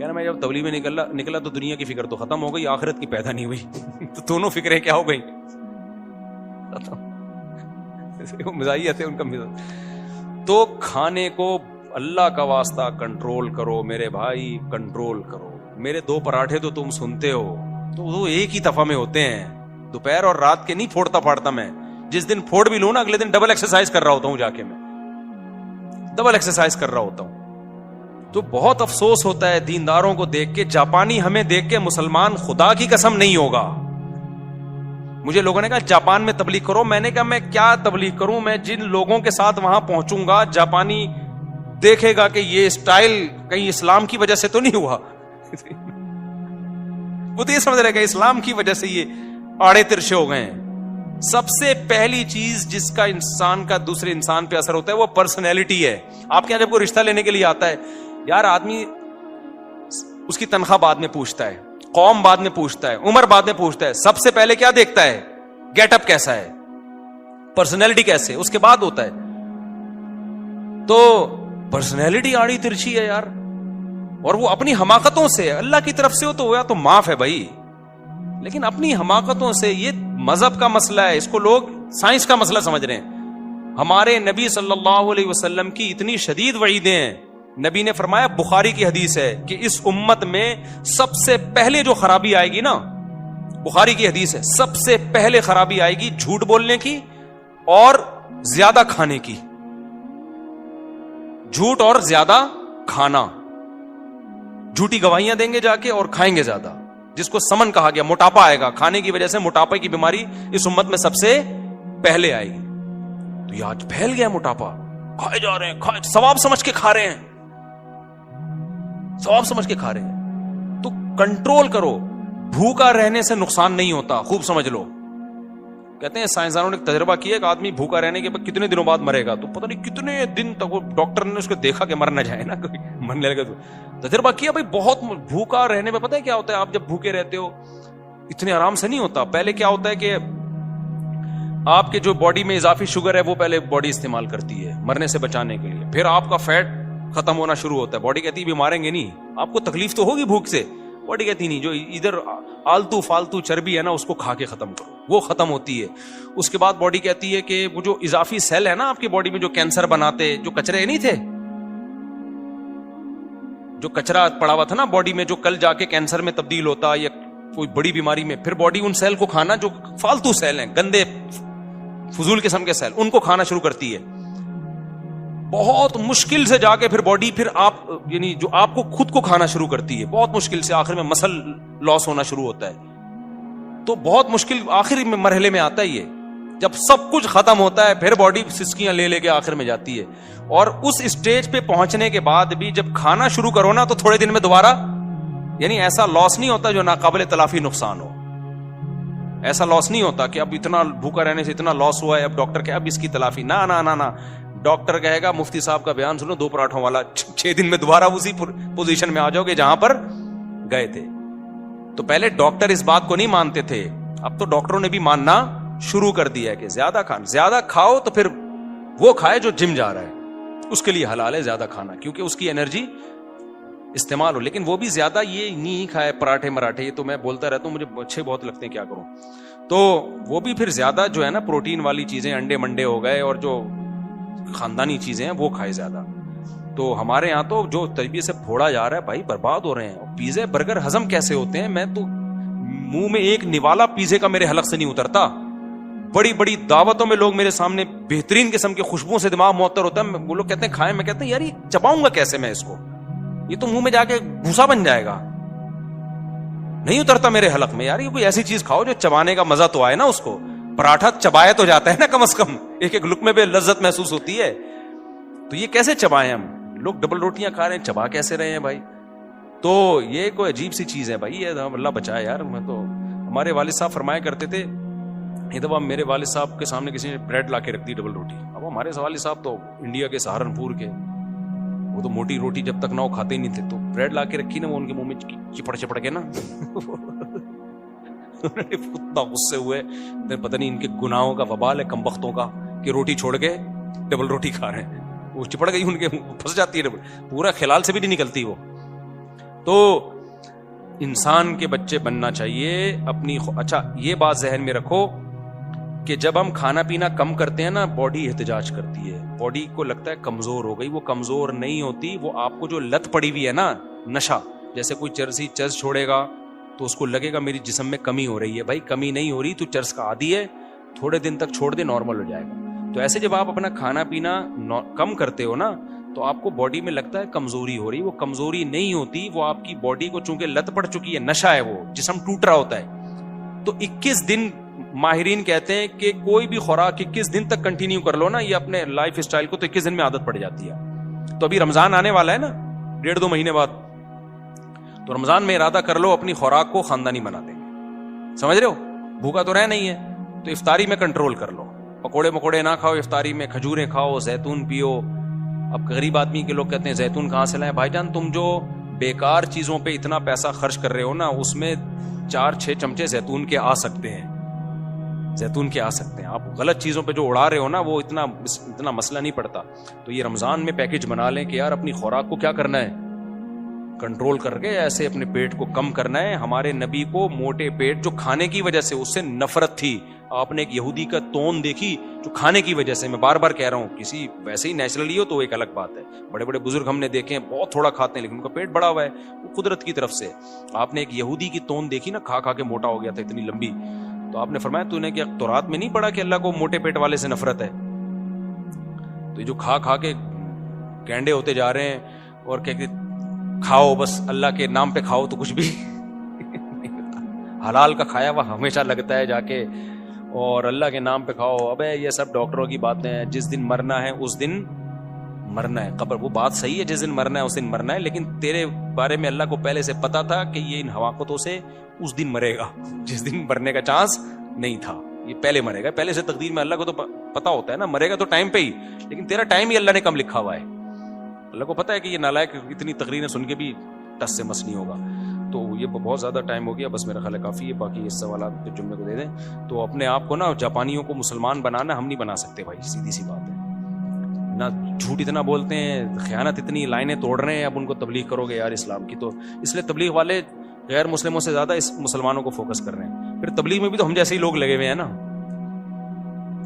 کہنا میں جب تبلیغ میں نکلا تو دنیا کی فکر تو ختم ہو گئی, آخرت کی پیدا نہیں ہوئی. تو دونوں فکریں کیا ہو گئی, مزاحیت ہے ان کا مزاج. تو کھانے کو اللہ کا واسطہ کنٹرول کرو میرے بھائی, کنٹرول کرو. میرے 2 پراٹھے تو تم سنتے ہو تو وہ ایک ہی دفعہ میں ہوتے ہیں, دوپہر اور رات کے نہیں پھوڑتا پھاڑتا میں. جس دن پھوڑ بھی لوں نا اگلے دن ڈبل ایکسرسائز کر رہا ہوتا ہوں, جا کے میں ڈبل ایکسرسائز کر رہا ہوتا ہوں. تو بہت افسوس ہوتا ہے دینداروں کو دیکھ کے, جاپانی ہمیں دیکھ کے مسلمان خدا کی قسم نہیں ہوگا. مجھے لوگوں نے کہا جاپان میں تبلیغ کرو, میں نے کہا میں کیا تبلیغ کروں, میں جن لوگوں کے ساتھ وہاں پہنچوں گا جاپانی دیکھے گا کہ یہ اسٹائل کہیں اسلام کی وجہ سے تو نہیں ہوا. وہ تو یہ سمجھ رہے کہ اسلام کی وجہ سے یہ آڑے ترشے ہو گئے ہیں. سب سے پہلی چیز جس کا انسان کا دوسرے انسان پہ اثر ہوتا ہے وہ پرسنالٹی ہے. آپ کے یہاں جب کوئی رشتہ لینے کے لیے آتا ہے, یار آدمی اس کی تنخواہ بعد میں پوچھتا ہے, قوم بعد میں پوچھتا ہے, عمر بعد میں پوچھتا ہے. سب سے پہلے کیا دیکھتا ہے, گیٹ اپ کیسا ہے, پرسنالٹی کیسے, اس کے بعد ہوتا ہے. تو پرسنالٹی آڑی ترچھی ہے یار, اور وہ اپنی حماقتوں سے, اللہ کی طرف سے ہو تو ہوا تو معاف ہے بھائی, لیکن اپنی حماقتوں سے. یہ مذہب کا مسئلہ ہے, اس کو لوگ سائنس کا مسئلہ سمجھ رہے ہیں. ہمارے نبی صلی اللہ علیہ وسلم کی اتنی شدید وعیدیں ہیں. نبی نے فرمایا, بخاری کی حدیث ہے, کہ اس امت میں سب سے پہلے جو خرابی آئے گی نا, بخاری کی حدیث ہے, سب سے پہلے خرابی آئے گی جھوٹ بولنے کی اور زیادہ کھانے کی. جھوٹ اور زیادہ کھانا, جھوٹی گواہیاں دیں گے جا کے اور کھائیں گے زیادہ, جس کو سمن کہا گیا. موٹاپا آئے گا, کھانے کی وجہ سے موٹاپے کی بیماری اس امت میں سب سے پہلے آئے گی. تو یہ آج پھیل گیا موٹاپا, کھائے جا رہے ہیں, ثواب سمجھ کے کھا رہے ہیں, ثواب سمجھ کے کھا رہے ہیں. تو کنٹرول کرو. بھوکا رہنے سے نقصان نہیں ہوتا, خوب سمجھ لو. کہتے ہیں سائنسدانوں نے ایک تجربہ کیا کہ آدمی بھوکا رہنے کے بعد کتنے دنوں بعد مرے گا. تو پتہ نہیں کتنے دن تک, وہ ڈاکٹر نے اس کو دیکھا کہ مر نہ جائے نا, کوئی مرنے لگا. تو تجربہ کیا بھائی, بہت بھوکا رہنے میں پتہ ہے کیا ہوتا ہے, آپ جب بھوکے رہتے ہو اتنے آرام سے نہیں ہوتا. پہلے کیا ہوتا ہے کہ آپ کے جو باڈی میں اضافی شوگر ہے وہ پہلے باڈی استعمال کرتی ہے مرنے سے بچانے کے لیے. پھر آپ کا فیٹ ختم ہونا شروع ہوتا ہے. باڈی کہتی ہے بھی ماریں گے نہیں, آپ کو تکلیف تو ہوگی بھوک سے. باڈی کہتی نہیں, جو ادھر آلتو فالتو چربی ہے نا اس کو کھا کے ختم کرو, وہ ختم ہوتی ہے. اس کے بعد باڈی کہتی ہے کہ وہ جو اضافی سیل ہے نا آپ کی باڈی میں جو کینسر بناتے, جو کچرے نہیں تھے, جو کچرا پڑا ہوا تھا نا باڈی میں, جو کل جا کے کینسر میں تبدیل ہوتا یا کوئی بڑی بیماری میں, پھر باڈی ان سیل کو کھانا, جو فالتو سیل ہیں, گندے فضول قسم کے سیل, ان کو کھانا شروع کرتی ہے. بہت مشکل سے جا کے پھر باڈی, پھر آپ یعنی جو آپ کو خود کو کھانا شروع کرتی ہے, بہت مشکل سے. آخر میں مسل لاس ہونا شروع ہوتا ہے. تو بہت مشکل آخری میں مرحلے میں آتا ہے یہ. جب سب کچھ ختم ہوتا ہے پھر باڈی سسکیاں لے لے کے آخر میں جاتی ہے. اور اس اسٹیج پہ پہنچنے کے بعد بھی جب کھانا شروع کرو نا تو تھوڑے دن میں دوبارہ, یعنی ایسا لاس نہیں ہوتا جو ناقابل تلافی نقصان ہو. ایسا لاس نہیں ہوتا کہ اب اتنا بھوکا رہنے سے اتنا لاس ہوا ہے, اب ڈاکٹر کہ اب اس کی تلافی. نہ نہ نہ نہ, ڈاکٹر کہے گا مفتی صاحب کا بیان سنو 2 پراٹھوں والا, 6 دن میں دوبارہ اسی پوزیشن میں آ جاؤ گے جہاں پر گئے تھے. تو پہلے ڈاکٹر اس بات کو نہیں مانتے تھے, اب تو ڈاکٹروں نے بھی ماننا شروع کر دیا ہے کہ زیادہ کھاؤ تو پھر وہ کھائے جو جم جا رہا ہے, اس کے لیے حلال ہے زیادہ کھانا, کیونکہ اس کی انرجی استعمال ہو. لیکن وہ بھی زیادہ یہ نہیں کھائے پراٹھے مراٹھے, یہ تو میں بولتا رہتا ہوں, مجھے اچھے بہت لگتے ہیں, کیا کروں. تو وہ بھی پھر زیادہ جو ہے نا پروٹین والی چیزیں, انڈے منڈے ہو گئے اور جو خاندانی چیزیں ہیں وہ کھائے زیادہ. تو ہمارے یہاں تو جو طریقے سے پھوڑا جا رہا ہے بھائی, برباد ہو رہے ہیں. پیزے برگر ہضم کیسے ہوتے ہیں, میں تو منہ میں ایک نوالا پیزے کا میرے حلق سے نہیں اترتا. بڑی بڑی دعوتوں میں لوگ میرے سامنے بہترین قسم کے خوشبو سے دماغ معطر ہوتا ہے, وہ لوگ کہتے ہیں کھائیں, میں کہتے ہیں یار یہ چباؤں گا کیسے میں اس کو, یہ تو منہ میں جا کے بھوسا بن جائے گا, نہیں اترتا میرے حلق میں. یار یہ کوئی ایسی چیز کھاؤ جو چبانے کا مزہ تو آئے نا اس کو. پراٹھا چبایا تو جاتا ہے نا کم از کم, ایک ایک لقمے پہ لذت محسوس ہوتی ہے. تو یہ کیسے چبائیں ہم لوگ, ڈبل روٹیاں کھا رہے ہیں, چبا کیسے رہے ہیں بھائی. تو یہ کوئی عجیب سی چیز ہے بھائی, یہ اللہ بچائے یار. میں تو ہمارے والد صاحب فرمایا کرتے تھے, یہ دفعہ میرے والد صاحب کے سامنے کسی نے بریڈ لا کے رکھ دی ڈبل روٹی. اب ہمارے والد صاحب تو انڈیا کے سہارنپور کے, وہ تو موٹی روٹی جب تک نہ وہ کھاتے ہی نہیں تھے, تو بریڈ لا کے رکھی نا, وہ ان کے منہ میں چپڑ کے نا اتنا غصے ہوئے, پتہ نہیں ان کے گناہوں کا وبال ہے کمبختوں کا, کہ روٹی چھوڑ کے ڈبل روٹی کھا رہے ہیں. وہ چپڑ گئی ان کے, پھنس جاتی ہے, پورا خلال سے بھی نہیں نکلتی وہ. تو تو انسان کے بچے بننا چاہیے اپنی اچھا یہ بات ذہن میں رکھو کہ جب ہم کھانا پینا کم کرتے ہیں نا باڈی احتجاج کرتی ہے, باڈی کو لگتا ہے کمزور ہو گئی. وہ کمزور نہیں ہوتی, وہ آپ کو جو لت پڑی ہوئی ہے نا نشہ, جیسے کوئی چرس چھوڑے گا تو اس کو لگے گا میری جسم میں کمی ہو رہی ہے. بھائی کمی نہیں ہو رہی, تو چرس کا عادی ہے, تھوڑے دن تک چھوڑ دے نارمل ہو جائے گا. تو ایسے جب آپ اپنا کھانا پینا کم کرتے ہو نا تو آپ کو باڈی میں لگتا ہے کمزوری ہو رہی. وہ کمزوری نہیں ہوتی, وہ آپ کی باڈی کو چونکہ لت پڑ چکی ہے, نشہ ہے, وہ جسم ٹوٹ رہا ہوتا ہے. تو 21 دن ماہرین کہتے ہیں کہ کوئی بھی خوراک 21 دن تک کنٹینیو کر لو نا یہ اپنے لائف اسٹائل کو, تو 21 دن میں عادت پڑ جاتی ہے. تو ابھی رمضان آنے والا ہے نا 1.5-2 مہینے بعد, تو رمضان میں ارادہ کر لو اپنی خوراک کو خاندانی بنا دیں گے. سمجھ رہے ہو, بھوکا تو رہ نہیں ہے, تو افطاری میں کنٹرول کر لو, پکوڑے مکوڑے نہ کھاؤ افطاری میں, کھجوریں کھاؤ, زیتون پیو. اب غریب آدمی کے لوگ کہتے ہیں زیتون کہاں سے لائیں؟ بھائی جان تم جو بیکار چیزوں پہ اتنا پیسہ خرچ کر رہے ہو نا, اس میں 4-6 چمچے زیتون کے آ سکتے ہیں, زیتون کے آ سکتے ہیں. آپ غلط چیزوں پہ جو اڑا رہے ہو نا وہ اتنا مسئلہ نہیں پڑتا. تو یہ رمضان میں پیکج بنا لیں کہ یار اپنی خوراک کو کیا کرنا ہے, کنٹرول کر کے ایسے اپنے پیٹ کو کم کرنا ہے. ہمارے نبی کو موٹے پیٹ جو کھانے کی وجہ سے اس سے نفرت تھی. آپ نے ایک یہودی کا تون دیکھی جو کھانے کی وجہ سے, میں بار بار کہہ رہا ہوں, کسی ویسے ہی نیچرلی ہو تو ایک الگ بات ہے. بڑے بڑے بزرگ ہم نے دیکھے ہیں بہت تھوڑا کھاتے ہیں لیکن ان کا پیٹ بڑا ہوا ہے, وہ قدرت کی طرف سے. آپ نے ایک یہودی کی تون دیکھی نا, کھا کھا کے موٹا ہو گیا تھا اتنی لمبی, تو آپ نے فرمایا تو نے کیا تورات میں نہیں پڑھا کہ اللہ کو موٹے پیٹ والے سے نفرت ہے؟ تو یہ جو کھا کھا کے گینڈے ہوتے جا رہے ہیں اور کہ کھاؤ بس اللہ کے نام پہ کھاؤ, تو کچھ بھی حلال کا کھایا وہ ہمیشہ لگتا ہے جا کے, اور اللہ کے نام پہ کھاؤ. ابے یہ سب ڈاکٹروں کی باتیں ہیں, جس دن مرنا ہے اس دن مرنا ہے. قبر وہ بات صحیح ہے, جس دن مرنا ہے اس دن مرنا ہے, لیکن تیرے بارے میں اللہ کو پہلے سے پتا تھا کہ یہ ان حواقتوں سے اس دن مرے گا جس دن مرنے کا چانس نہیں تھا, یہ پہلے مرے گا. پہلے سے تقدیر میں اللہ کو تو پتا ہوتا ہے نا, مرے گا تو ٹائم پہ ہی, لیکن تیرا ٹائم ہی اللہ نے کم لکھا ہوا ہے. اللہ کو پتا ہے کہ یہ نالائق اتنی تقریریں سن کے بھی ٹس سے مس نہیں ہوگا. تو یہ بہت زیادہ ٹائم ہو گیا, بس میرا خیال ہے کافی ہے, باقی اس سوالات کے جملے کو دے دیں. تو اپنے آپ کو نا جاپانیوں کو مسلمان بنانا ہم نہیں بنا سکتے بھائی, سیدھی سی بات ہے. نہ جھوٹ اتنا بولتے ہیں, خیانت اتنی, لائنیں توڑ رہے ہیں, اب ان کو تبلیغ کرو گے یار اسلام کی, تو اس لیے تبلیغ والے غیر مسلموں سے زیادہ اس مسلمانوں کو فوکس کر رہے ہیں. پھر تبلیغ میں بھی تو ہم جیسے ہی لوگ لگے ہوئے ہیں نا,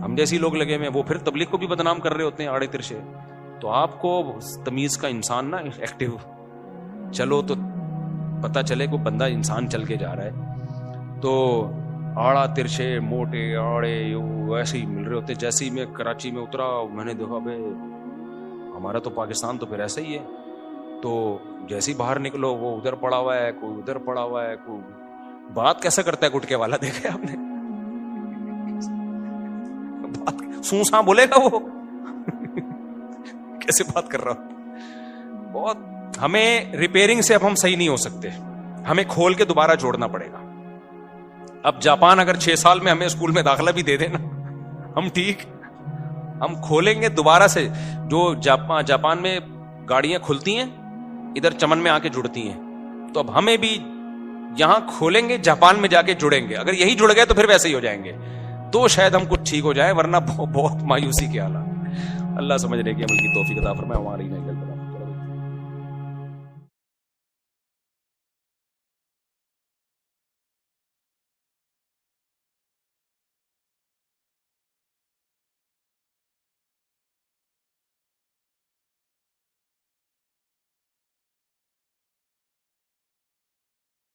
ہم جیسے ہی لوگ لگے ہوئے ہیں, وہ پھر تبلیغ کو بھی بدنام کر رہے ہوتے ہیں آڑے ترشے. تو آپ کو تمیز کا انسان نا ایکٹیو چلو تو پتہ چلے کو بندہ انسان چل کے جا رہا ہے. تو آڑا ترشے موٹے آڑے ویسے ہی مل رہے ہوتے. جیسے ہی میں کراچی میں اترا میں نے دیکھا بھائی ہمارا تو پاکستان تو پھر ایسا ہی ہے. تو جیسے ہی باہر نکلو وہ ادھر پڑا ہوا ہے, کوئی ادھر پڑا ہوا ہے, کوئی بات کیسا کرتا ہے گٹکے والا, دیکھا آپ نے بات سوں ساں بولے گا وہ کیسے بات کر رہا ہوں. بہت ہمیں ریپیئرنگ سے اب ہم صحیح نہیں ہو سکتے, ہمیں کھول کے دوبارہ جوڑنا پڑے گا. اب جاپان اگر 6 سال میں ہمیں اسکول میں داخلہ بھی دے دینا ہم ٹھیک, ہم کھولیں گے دوبارہ سے. جو جاپان میں گاڑیاں کھلتی ہیں ادھر چمن میں آ کے جڑتی ہیں, تو اب ہمیں بھی یہاں کھولیں گے جاپان میں جا کے جڑیں گے. اگر یہی جڑ گئے تو پھر ویسے ہی ہو جائیں گے, تو شاید ہم کچھ ٹھیک ہو جائیں, ورنہ بہت مایوسی کے حالات. اللہ سمجھنے کی عمل کی توفیق عطا فرمائے. ہماری نہیں